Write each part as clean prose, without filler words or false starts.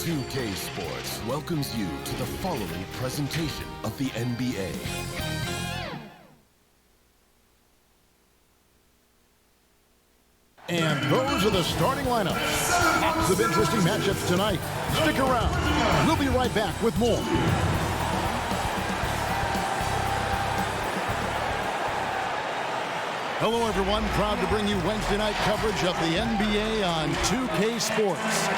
2K Sports welcomes you to the following presentation of the NBA. And those are the starting lineups. Lots of interesting matchups tonight. Stick around. We'll be right back with more. Hello, everyone. Proud to bring you Wednesday night coverage of the NBA on 2K Sports.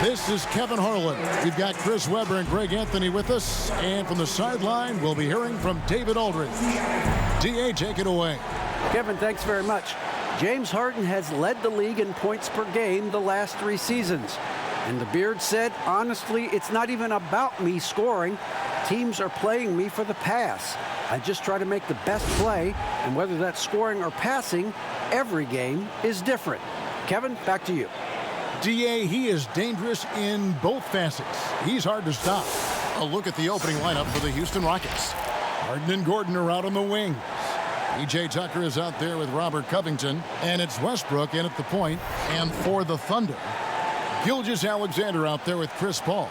This is Kevin Harlan. We've got Chris Webber and Greg Anthony with us. And from the sideline, we'll be hearing from David Aldridge. DA, take it away. Kevin, thanks very much. James Harden has led the league in points per game the last 3 seasons. And the Beard said, honestly, it's not even about me scoring. Teams are playing me for the pass. I just try to make the best play, and whether that's scoring or passing, every game is different. Kevin, back to you. DA, he is dangerous in both facets. He's hard to stop. A look at the opening lineup for the Houston Rockets. Harden and Gordon are out on the wings. P.J. Tucker is out there with Robert Covington, and it's Westbrook in at the point. And for the Thunder, Gilgeous-Alexander out there with Chris Paul.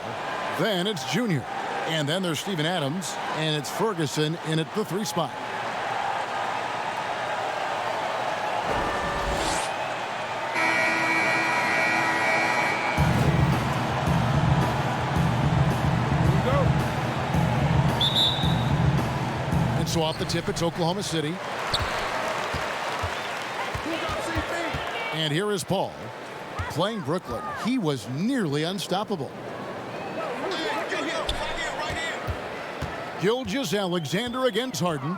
Then it's Junior. And then there's Steven Adams, and it's Ferguson in at the 3 spot. And so off the tip, it's Oklahoma City. And here is Paul playing Brooklyn. He was nearly unstoppable. Gilgeous-Alexander against Harden.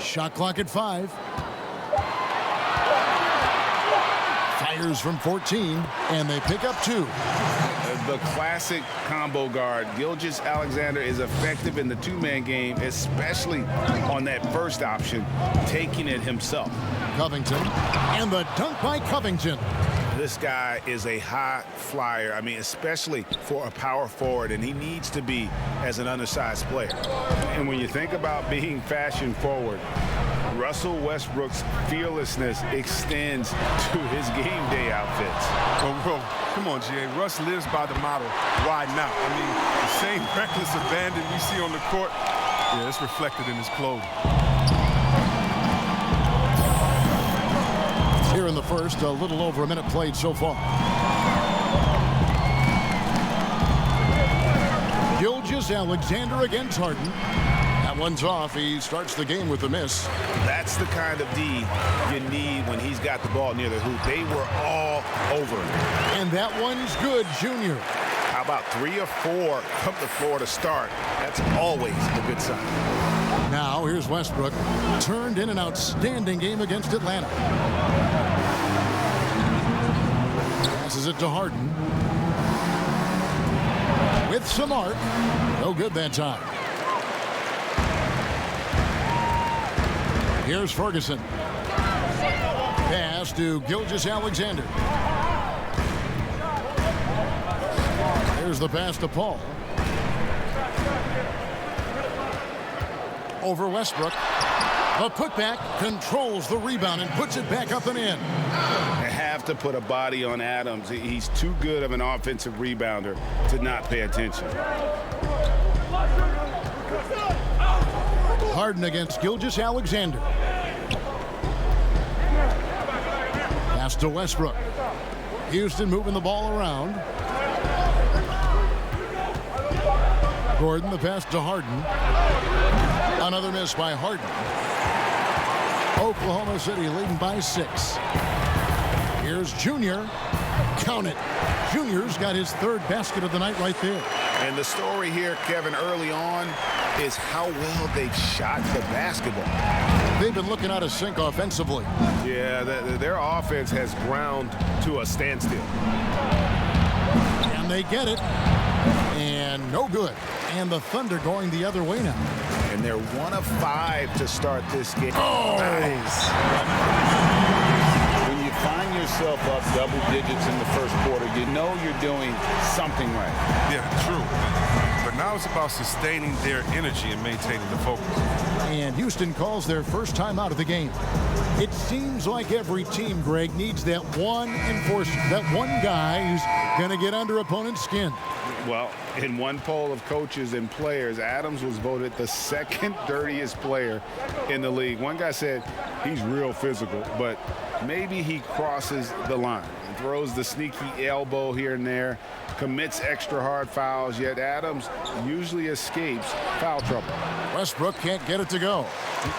Shot clock at 5. Fires from 14, and they pick up 2. The classic combo guard. Gilgeous-Alexander is effective in the 2-man game, especially on that first option, taking it himself. Covington, and the dunk by Covington. This guy is a high flyer. I mean, especially for a power forward, and he needs to be as an undersized player. And when you think about being fashion forward, Russell Westbrook's fearlessness extends to his game day outfits. Well, come on, Jay. Russ lives by the motto, why not? I mean, the same reckless abandon we see on the court, yeah, it's reflected in his clothing. Here in the first, a little over a minute played so far. Gilgeous-Alexander against Harden. That one's off. He starts the game with a miss. That's the kind of D you need when he's got the ball near the hoop. They were all over him. And that one's good, Junior. How about 3 or 4 from the floor to start? That's always a good sign. Now here's Westbrook. Turned in an outstanding game against Atlanta. Passes it to Harden. With some arc. No good that time. Here's Ferguson. Pass to Gilgeous-Alexander. Here's the pass to Paul. Over Westbrook. The putback controls the rebound and puts it back up and in. They have to put a body on Adams. He's too good of an offensive rebounder to not pay attention. Harden against Gilgeous-Alexander. Pass to Westbrook. Houston moving the ball around. Gordon, the pass to Harden. Another miss by Harden. Oklahoma City leading by 6. Here's Junior. Count it. Junior's got his 3rd basket of the night right there. And the story here, Kevin, early on is how well they've shot the basketball. They've been looking out of sync offensively. Yeah, their offense has ground to a standstill. And they get it. And no good. And the Thunder going the other way now. And they're 1 of 5 to start this game. Oh! Nice. When you find yourself up double digits in the first quarter, you know you're doing something right. Yeah, true. But but now it's about sustaining their energy and maintaining the focus. And Houston calls their first time out of the game. It seems like every team, Greg, needs that one enforcer, that one guy who's going to get under opponent's skin. Well, in one poll of coaches and players, Adams was voted the second dirtiest player in the league. One guy said he's real physical, but maybe he crosses the line and throws the sneaky elbow here and there, commits extra hard fouls, yet Adams usually escapes foul trouble. Westbrook can't get it to go.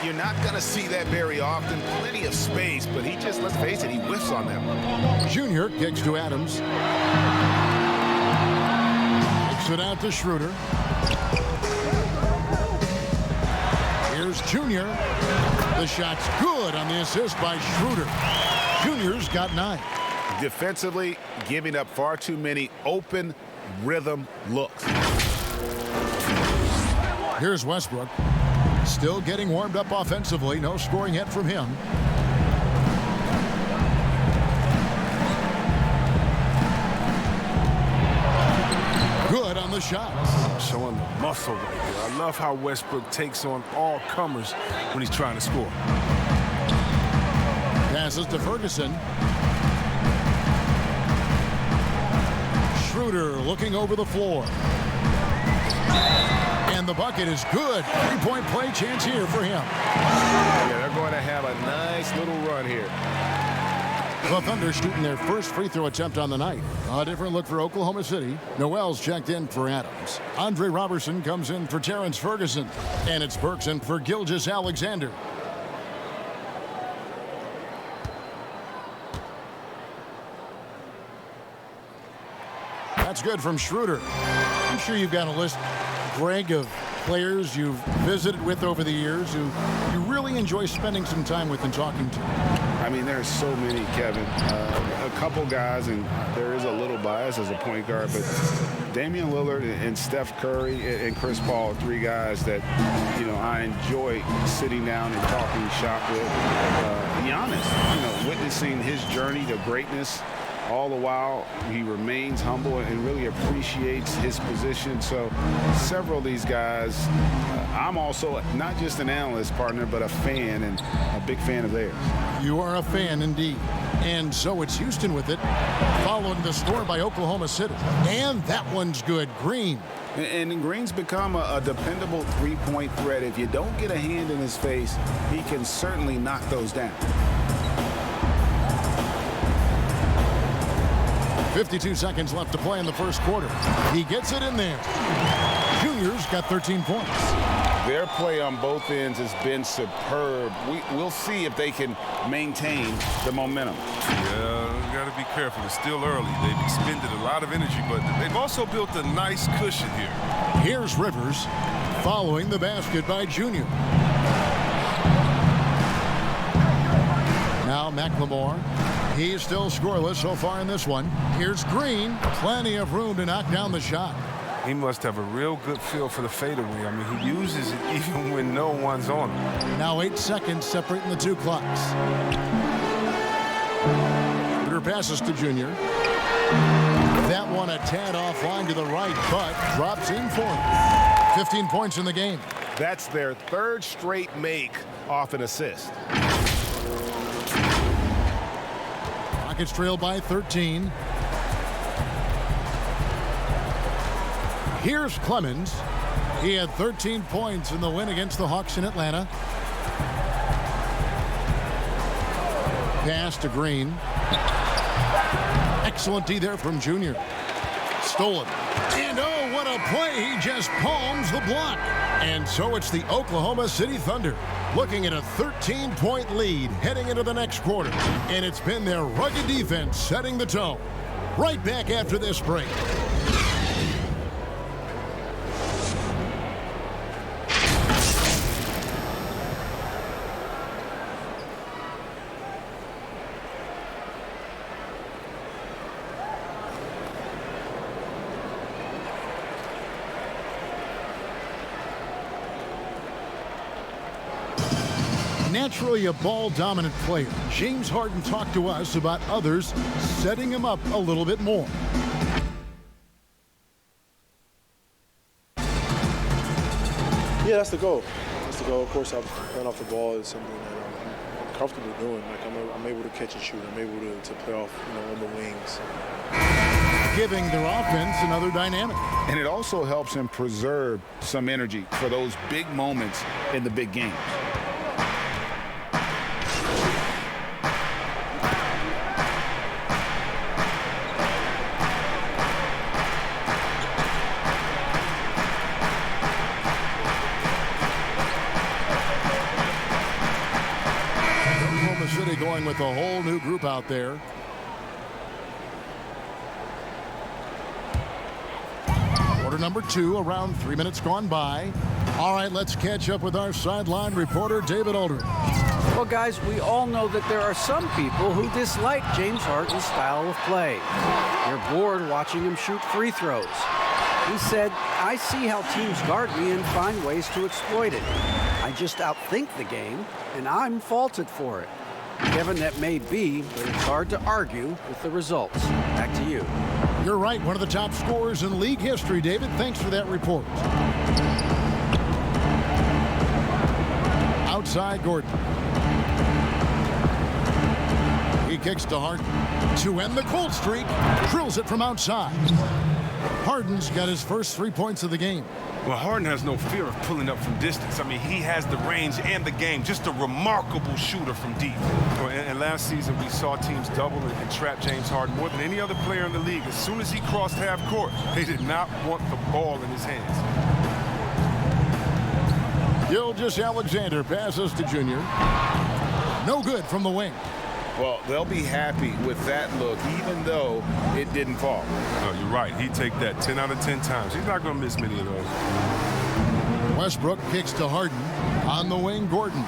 You're not going to see that very often. Plenty of space, but he just, let's face it, he whiffs on that one. Junior kicks to Adams. It out to Schroeder. Here's Junior. The shot's good on the assist by Schroeder. Junior's got 9. Defensively, giving up far too many open rhythm looks. Here's Westbrook. Still getting warmed up offensively. No scoring yet from him. Good on the shot. Showing the muscle right there. I love how Westbrook takes on all comers when he's trying to score. Passes to Ferguson. Schroeder looking over the floor. And the bucket is good. 3-point play chance here for him. Yeah, they're going to have a nice little run here. The Thunder shooting their first free throw attempt on the night. A different look for Oklahoma City. Noel's checked in for Adams. Andre Robertson comes in for Terrence Ferguson. And it's Burks in for Gilgeous Alexander. That's good from Schroeder. I'm sure you've got a list, Greg, of players you've visited with over the years who you really enjoy spending some time with and talking to. I mean, there's so many, Kevin. A couple guys, and there is a little bias as a point guard, but Damian Lillard and Steph Curry and Chris Paul, 3 guys that, you know, I enjoy sitting down and talking shop with. Giannis, witnessing his journey to greatness. All the while, he remains humble and really appreciates his position. So several of these guys, I'm also not just an analyst, partner, but a fan and a big fan of theirs. You are a fan indeed. And so it's Houston with it, following the score by Oklahoma City. And that one's good. Green. And Green's become a dependable three-point threat. If you don't get a hand in his face, he can certainly knock those down. 52 seconds left to play in the first quarter. He gets it in there. Junior's got 13 points. Their play on both ends has been superb. We'll see if they can maintain the momentum. Yeah, got to be careful. It's still early. They've expended a lot of energy, but they've also built a nice cushion here. Here's Rivers following the basket by Junior. Now McLemore. He's still scoreless so far in this one. Here's Green. Plenty of room to knock down the shot. He must have a real good feel for the fadeaway. I mean, he uses it even when no one's on him. Now 8 seconds separating the 2 clocks. Peter passes to Junior. That one a tad offline to the right, but drops in for him. 15 points in the game. That's their 3rd straight make off an assist. Rockets trail by 13. Here's Clemens. He had 13 points in the win against the Hawks in Atlanta. Pass to Green. Excellent D there from Junior. Stolen. And oh, what a play. He just palms the block. And so it's the Oklahoma City Thunder looking at a 13-point lead heading into the next quarter. And it's been their rugged defense setting the tone. Right back after this break. Naturally a ball-dominant player, James Harden talked to us about others setting him up a little bit more. Yeah, that's the goal. That's the goal. Of course, run off the ball is something that I'm comfortable doing. Like I'm able to catch and shoot. I'm able to play off, on the wings. Giving their offense another dynamic. And it also helps him preserve some energy for those big moments in the big games. Oklahoma City going with a whole new group out there. Quarter number 2, around 3 minutes gone by. All right, let's catch up with our sideline reporter, David Aldridge. Well, guys, we all know that there are some people who dislike James Harden's style of play. They're bored watching him shoot free throws. He said, "I see how teams guard me and find ways to exploit it. I just outthink the game, and I'm faulted for it." Kevin, that may be, but it's hard to argue with the results. Back to you. You're right, one of the top scorers in league history, David. Thanks for that report. Outside Gordon. He kicks to Harden to end the cold streak. Drills it from outside. Harden's got his first 3 points of the game. Well, Harden has no fear of pulling up from distance. I mean, he has the range and the game. Just a remarkable shooter from deep. And last season, we saw teams double and trap James Harden more than any other player in the league. As soon as he crossed half court, they did not want the ball in his hands. Gilgeous-Alexander passes to Junior. No good from the wing. Well, they'll be happy with that look, even though it didn't fall. No, you're right. He'd take that 10 out of 10 times. He's not going to miss many of those. Westbrook kicks to Harden. On the wing, Gordon.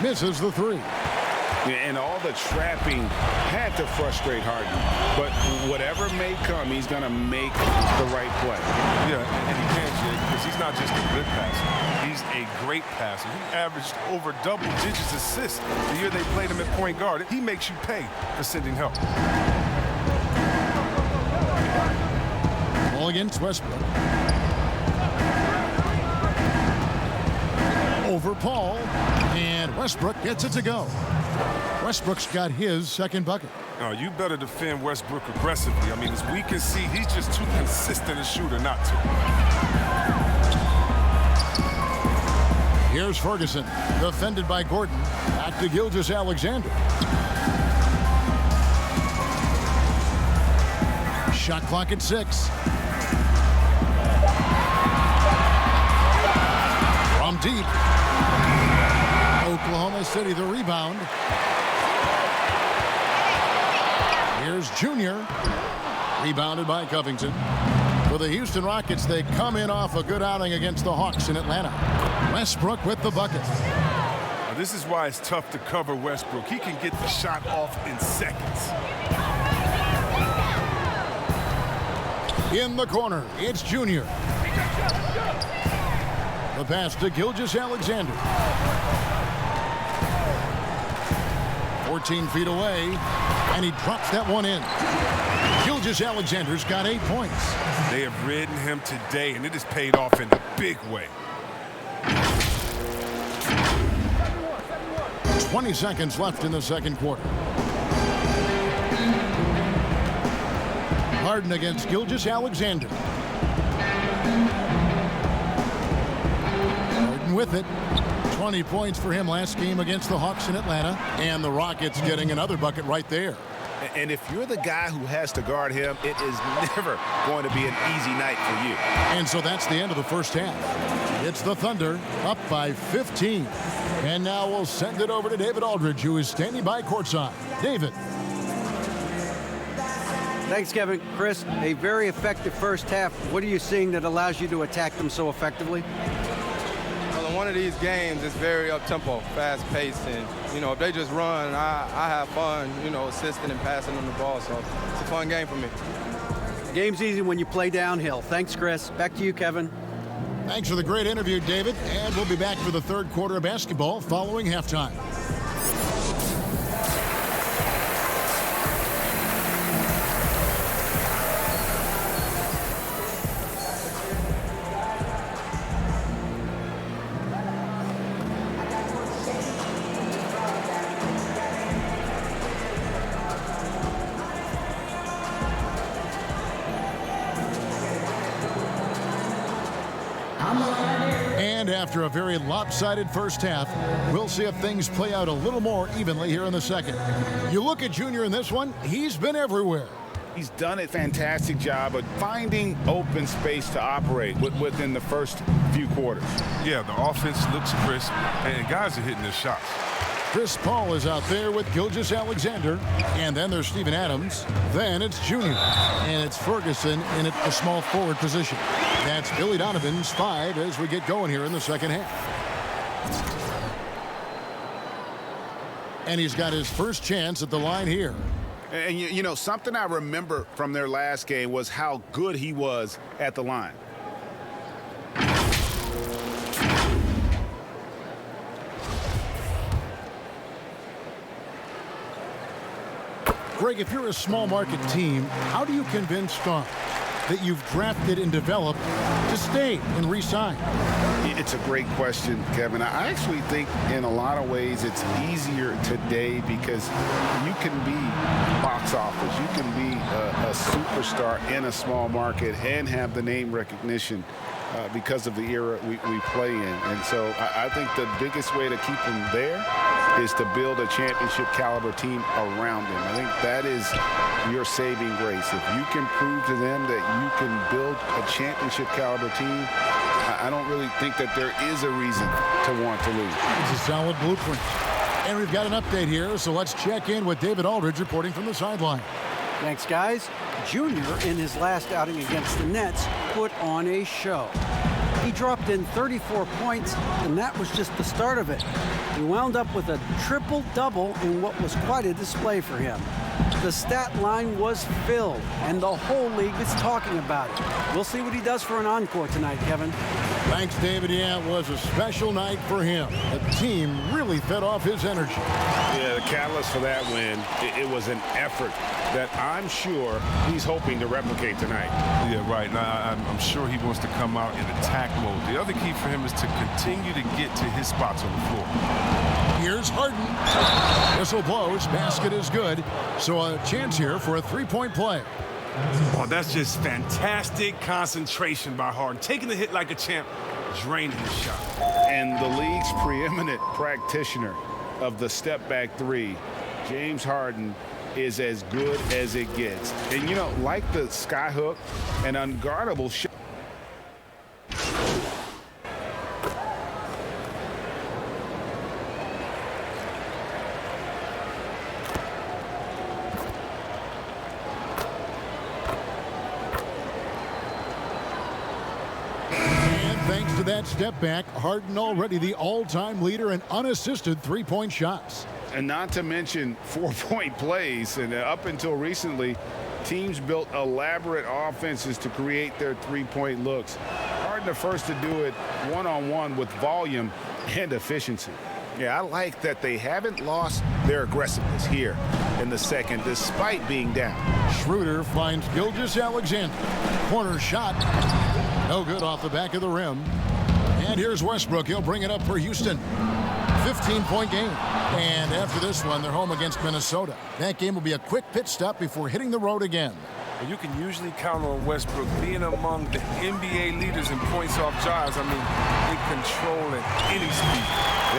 Misses the 3. And all the trapping had to frustrate Harden. But whatever may come, he's going to make the right play. Yeah, and he can, Jay, because he's not just a good passer. He's a great passer. He averaged over double-digit assists the year they played him at point guard. He makes you pay for sending help. Ball against Westbrook. Over Paul. And Westbrook gets it to go. Westbrook's got his second bucket. Oh, you better defend Westbrook aggressively. I mean, as we can see, he's just too consistent a shooter not to. Here's Ferguson, defended by Gordon. Back to Gilgeous-Alexander. Shot clock at 6. From deep. Oklahoma City the rebound. Here's Junior. Rebounded by Covington. For the Houston Rockets, they come in off a good outing against the Hawks in Atlanta. Westbrook with the bucket. Now, this is why it's tough to cover Westbrook. He can get the shot off in seconds. In the corner, it's Junior. The pass to Gilgeous-Alexander. 14 feet away, and he drops that one in. Gilgeous-Alexander's got 8 points. They have ridden him today, and it has paid off in a big way. 20 seconds left in the second quarter. Harden against Gilgeous-Alexander. Harden with it. 20 points for him last game against the Hawks in Atlanta. And the Rockets getting another bucket right there. And if you're the guy who has to guard him, it is never going to be an easy night for you. And so that's the end of the first half. It's the Thunder up by 15. And now we'll send it over to David Aldridge, who is standing by courtside. David. Thanks, Kevin. Chris, a very effective first half. What are you seeing that allows you to attack them so effectively? Well, in one of these games, it's very up-tempo, fast-paced, and, if they just run, I have fun, assisting and passing on the ball, so it's a fun game for me. Game's easy when you play downhill. Thanks, Chris. Back to you, Kevin. Thanks for the great interview, David. And we'll be back for the third quarter of basketball following halftime. after a very lopsided first half. We'll see if things play out a little more evenly here in the second. You look at Junior in this one, he's been everywhere. He's done a fantastic job of finding open space to operate within the first few quarters. Yeah, the offense looks crisp, and guys are hitting their shots. Chris Paul is out there with Gilgeous-Alexander, and then there's Steven Adams. Then it's Junior, and it's Ferguson in at the small forward position. That's Billy Donovan's 5 as we get going here in the second half. And he's got his first chance at the line here. And, you know, something I remember from their last game was how good he was at the line. Greg, if you're a small market team, how do you convince stars that you've drafted and developed to stay and re-sign? It's a great question, Kevin. I actually think in a lot of ways it's easier today because you can be box office. You can be a superstar in a small market and have the name recognition because of the era we play in. And so I think the biggest way to keep them there is to build a championship caliber team around them. I think that is your saving grace. If you can prove to them that you can build a championship caliber team, I don't really think that there is a reason to want to lose. It's a solid blueprint. And we've got an update here, so let's check in with David Aldridge reporting from the sideline. Thanks, guys. Junior, in his last outing against the Nets, put on a show. He dropped in 34 points, and that was just the start of it. He wound up with a triple-double in what was quite a display for him. The stat line was filled, and the whole league is talking about it. We'll see what he does for an encore tonight, Kevin. Thanks, David. Yeah, it was a special night for him. The team really fed off his energy. Yeah, the catalyst for that win, it was an effort that I'm sure he's hoping to replicate tonight. Yeah, right. Now, I'm sure he wants to come out in attack mode. The other key for him is to continue to get to his spots on the floor. Here's Harden. Whistle blows. Basket is good. So a chance here for a three-point play. Oh, that's just fantastic concentration by Harden. Taking the hit like a champ, draining the shot. And the league's preeminent practitioner of the step-back three, James Harden, is as good as it gets. And, you know, like the skyhook, an unguardable shot. Thanks to that step back, Harden already the all-time leader in unassisted three-point shots. And not to mention 4-point plays. And up until recently, teams built elaborate offenses to create their three-point looks. Harden the first to do it one-on-one with volume and efficiency. Yeah, I like that they haven't lost their aggressiveness here in the second despite being down. Schroeder finds Gilgeous-Alexander. Corner shot. No good off the back of the rim. And here's Westbrook. He'll bring it up for Houston. 15-point game. And after this one, they're home against Minnesota. That game will be a quick pit stop before hitting the road again. And you can usually count on Westbrook being among the NBA leaders in points off drives. I mean, in control at any speed.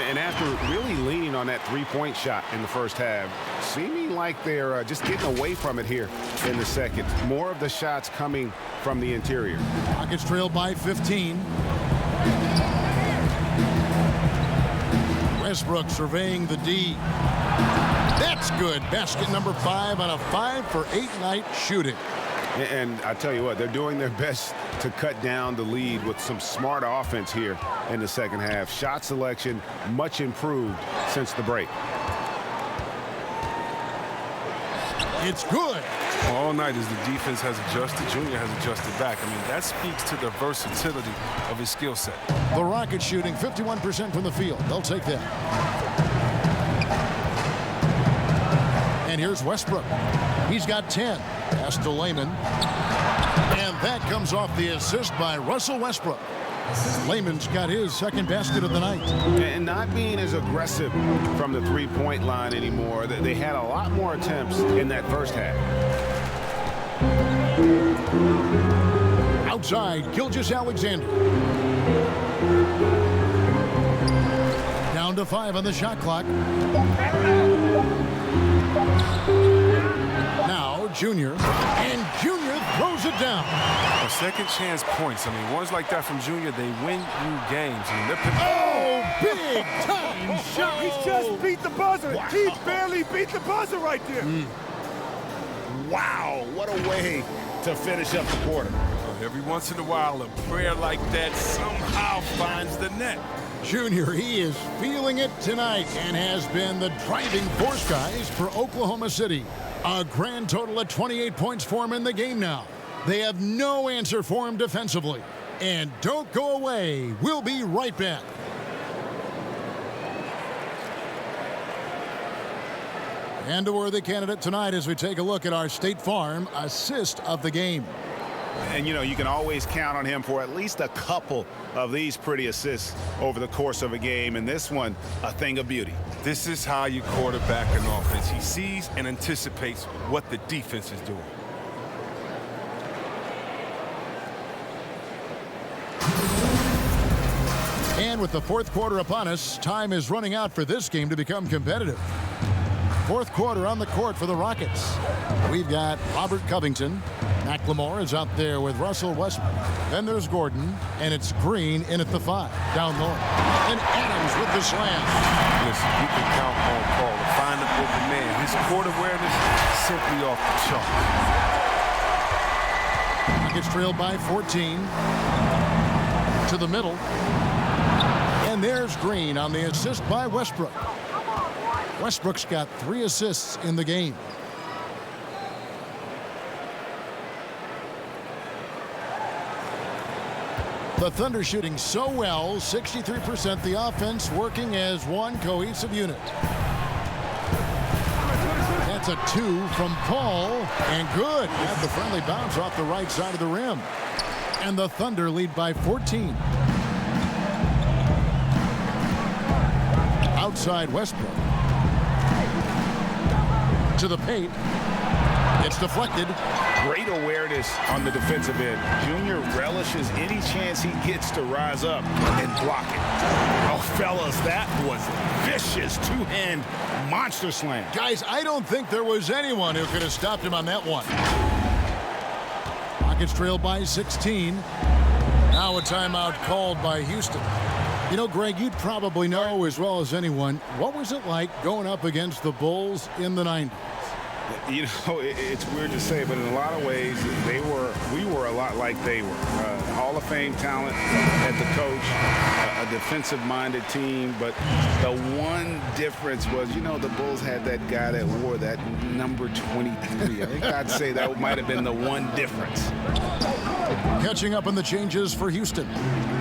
And after really leaning on that three-point shot in the first half, seeming like they're just getting away from it here in the second. More of the shots coming from the interior. Rockets trail by 15. Westbrook surveying the D. That's good. Basket number 5 on a 5-for-8 night shooting. And I tell you what, they're doing their best to cut down the lead with some smart offense here in the second half. Shot selection much improved since the break. It's good. All night as the defense has adjusted, Junior has adjusted back. I mean, that speaks to the versatility of his skill set. The Rockets shooting 51% from the field. They'll take that. And here's Westbrook. He's got 10. Pass to Layman. And that comes off the assist by Russell Westbrook. Layman's got his second basket of the night. And not being as aggressive from the three-point line anymore. They had a lot more attempts in that first half. Outside, Gilgeous-Alexander. to 5 on the shot clock. Now Junior, and Junior throws it down. A second chance points. I mean, ones like that from Junior, they win you games. I mean, Big time shot. He just beat the buzzer. Wow. He barely beat the buzzer right there. Wow, what a way to finish up the quarter. every once in a while, a prayer like that somehow finds the net. Junior, he is feeling it tonight and has been the driving force, guys, for Oklahoma City. A grand total of 28 points for him in the game now. They have no answer for him defensively. And don't go away. We'll be right back. And a worthy candidate tonight as we take a look at our State Farm assist of the game. And, you know, you can always count on him for at least a couple of these pretty assists over the course of a game. And this one, a thing of beauty. This is how you quarterback an offense. He sees and anticipates what the defense is doing. And with the fourth quarter upon us, time is running out for this game to become competitive. Fourth quarter on the court for the Rockets. We've got Robert Covington. McLemore is out there with Russell Westbrook. Then there's Gordon, and it's Green in at the 5, down low. And Adams with the slam. Listen, you can count on Paul to find the open man. His court awareness simply off the chart. Rockets trailed by 14. To the middle. And there's Green on the assist by Westbrook. Westbrook's got 3 assists in the game. The Thunder shooting so well, 63%, the offense working as one cohesive unit. That's a 2 from Paul, and good. Had the friendly bounce off the right side of the rim. And the Thunder lead by 14. Outside Westbrook. To the paint. It's deflected. Great awareness on the defensive end. Junior relishes any chance he gets to rise up and block it. Oh, fellas, that was vicious two-hand monster slam. Guys, I don't think there was anyone who could have stopped him on that one. Rockets trailed by 16. Now a timeout called by Houston. You know, Greg, you'd probably know as well as anyone, what was it like going up against the Bulls in the 90s? You know, it's weird to say, but in a lot of ways, we were a lot like they were. Hall of Fame talent at the coach, a defensive-minded team. But the one difference was, you know, the Bulls had that guy that wore that number 23. I think I'd say that might have been the one difference. Catching up on the changes for Houston.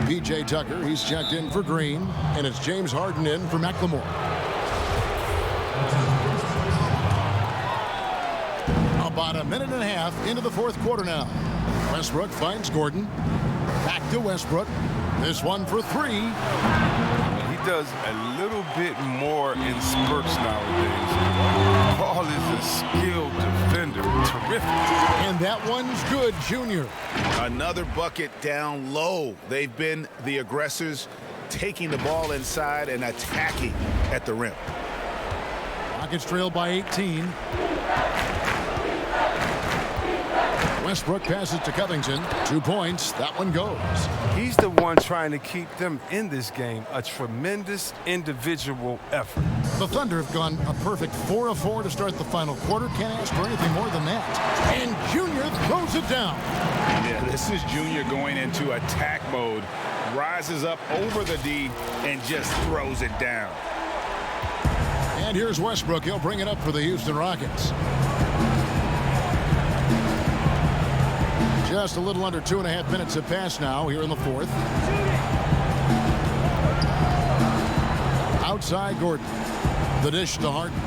P.J. Tucker, he's checked in for Green, and it's James Harden in for McLemore. About a minute and a half into the fourth quarter now. Westbrook finds Gordon. Back to Westbrook. This one for 3. He does a little bit more in spurts nowadays. Paul is a skilled defender. Terrific. And that one's good, Junior. Another bucket down low. They've been the aggressors, taking the ball inside and attacking at the rim. Rockets trail by 18. Westbrook passes to Covington. 2 points. That one goes. He's the one trying to keep them in this game. A tremendous individual effort. The Thunder have gone a perfect 4 of 4 to start the final quarter. Can't ask for anything more than that. And Junior throws it down. Yeah, this is Junior going into attack mode. Rises up over the D and just throws it down. And here's Westbrook. He'll bring it up for the Houston Rockets. Just a little under 2.5 minutes have passed now here in the fourth. Outside Gordon. The dish to Harden.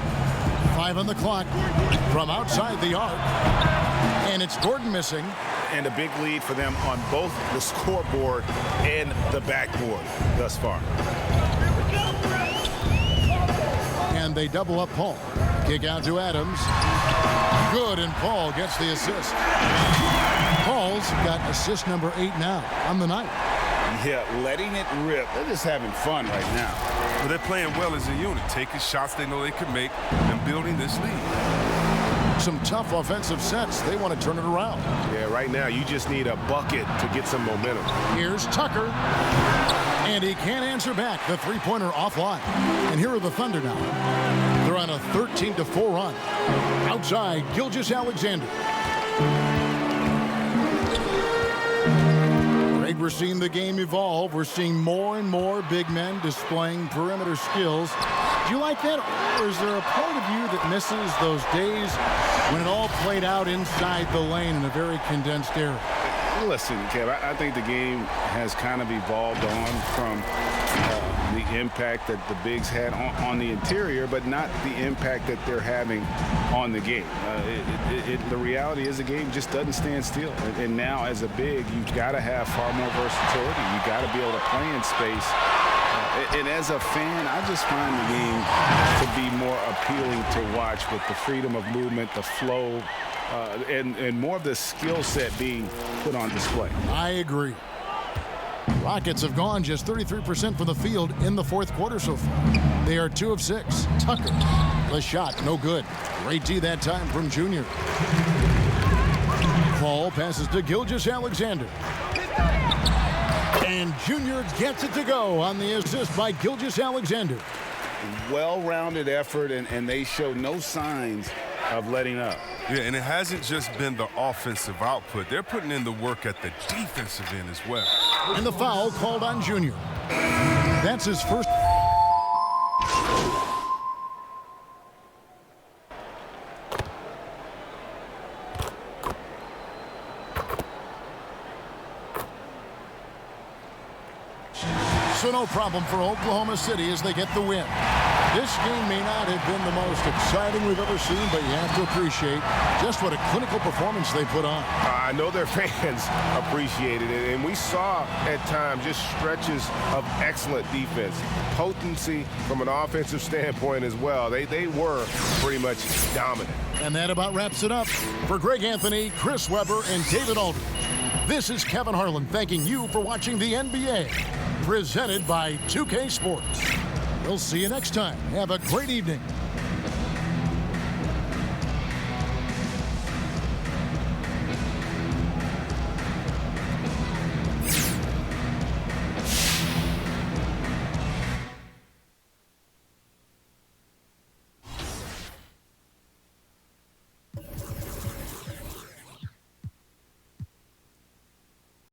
5 on the clock from outside the arc. And it's Gordon missing. And a big lead for them on both the scoreboard and the backboard thus far. And they double up Paul. Kick out to Adams. Good, and Paul gets the assist. Paul's got assist number 8 now on the night. Yeah, letting it rip. They're just having fun right now. Well, they're playing well as a unit, taking shots they know they can make and building this lead. Some tough offensive sets. They want to turn it around. Yeah, right now you just need a bucket to get some momentum. Here's Tucker. And he can't answer back. The three-pointer offline. And here are the Thunder now. They're on a 13-4 run. Outside, Gilgeous-Alexander. We're seeing the game evolve. We're seeing more and more big men displaying perimeter skills. Do you like that? Or is there a part of you that misses those days when it all played out inside the lane in a very condensed area? Listen, Kev, I think the game has kind of evolved on from the impact that the bigs had on the interior, but not the impact that they're having on the game. The reality is the game just doesn't stand still. And now as a big, you've got to have far more versatility. You've got to be able to play in space. And as a fan, I just find the game to be more appealing to watch with the freedom of movement, the flow, and more of the skill set being put on display. I agree. Rockets have gone just 33% from the field in the fourth quarter so far. They are 2 of 6. Tucker, the shot, no good. Great D that time from Junior. Ball passes to Gilgeous-Alexander. And Junior gets it to go on the assist by Gilgeous-Alexander. Well-rounded effort, and they show no signs of letting up. Yeah, and it hasn't just been the offensive output. They're putting in the work at the defensive end as well. And the foul called on Junior. That's his first. So no problem for Oklahoma City as they get the win. This game may not have been the most exciting we've ever seen, but you have to appreciate just what a clinical performance they put on. I know their fans appreciated it, and we saw at times just stretches of excellent defense. Potency from an offensive standpoint as well. They were pretty much dominant. And that about wraps it up. For Greg Anthony, Chris Webber, and David Aldridge, this is Kevin Harlan thanking you for watching the NBA, presented by 2K Sports. We'll see you next time. Have a great evening.